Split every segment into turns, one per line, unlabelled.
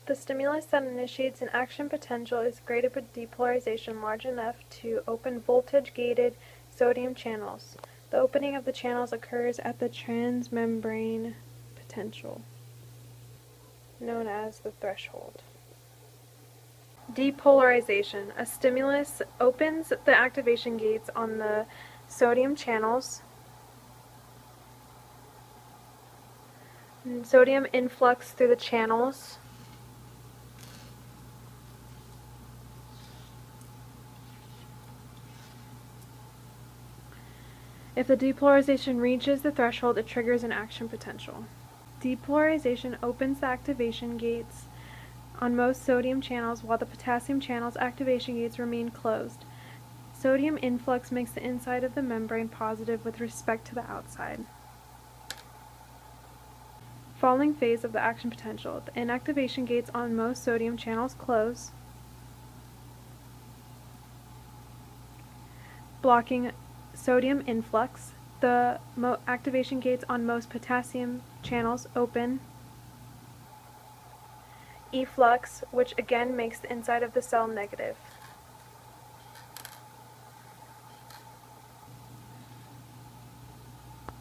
The stimulus that initiates an action potential is graded with depolarization large enough to open voltage-gated sodium channels. The opening of the channels occurs at the transmembrane potential, known as the threshold. Depolarization. A stimulus opens the activation gates on the sodium channels. Sodium influx through the channels. If the depolarization reaches the threshold, it triggers an action potential. Depolarization opens the activation gates on most sodium channels while the potassium channel's activation gates remain closed. Sodium influx makes the inside of the membrane positive with respect to the outside. Falling phase of the action potential. The inactivation gates on most sodium channels close, blocking sodium influx. The activation gates on most potassium channels open. Efflux, which again makes the inside of the cell negative.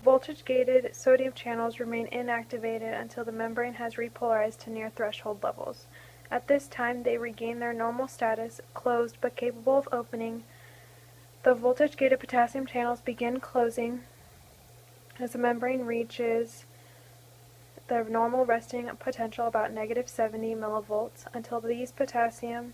Voltage-gated sodium channels remain inactivated until the membrane has repolarized to near threshold levels. At this time, they regain their normal status, closed but capable of opening. The voltage-gated potassium channels begin closing as the membrane reaches the normal resting potential about negative 70 millivolts until these potassium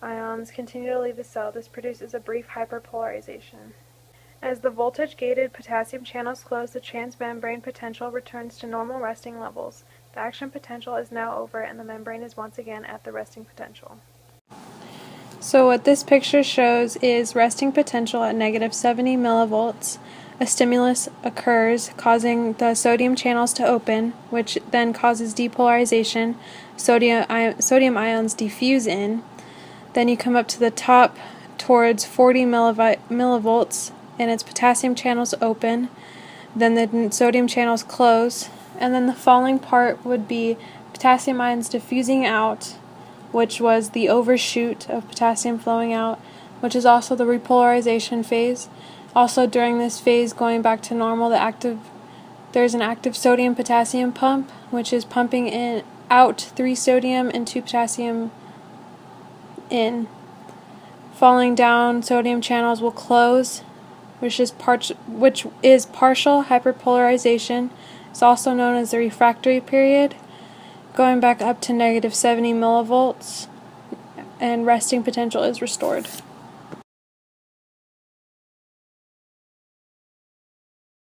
ions continue to leave the cell. This produces a brief hyperpolarization. As the voltage-gated potassium channels close, the transmembrane potential returns to normal resting levels. The action potential is now over and the membrane is once again at the resting potential. So what this picture shows is resting potential at negative 70 millivolts. A stimulus occurs, causing the sodium channels to open, which then causes depolarization. Sodium ions diffuse in. Then you come up to the top towards 40 millivolts, and its potassium channels open. Then the sodium channels close, and then the falling part would be potassium ions diffusing out, which was the overshoot of potassium flowing out, which is also the repolarization phase. Also during this phase, going back to normal, there's an active sodium-potassium pump, which is pumping out 3 sodium and 2 potassium in. Falling down, sodium channels will close, which is partial hyperpolarization. It's also known as the refractory period. Going back up to negative 70 millivolts, and resting potential is restored.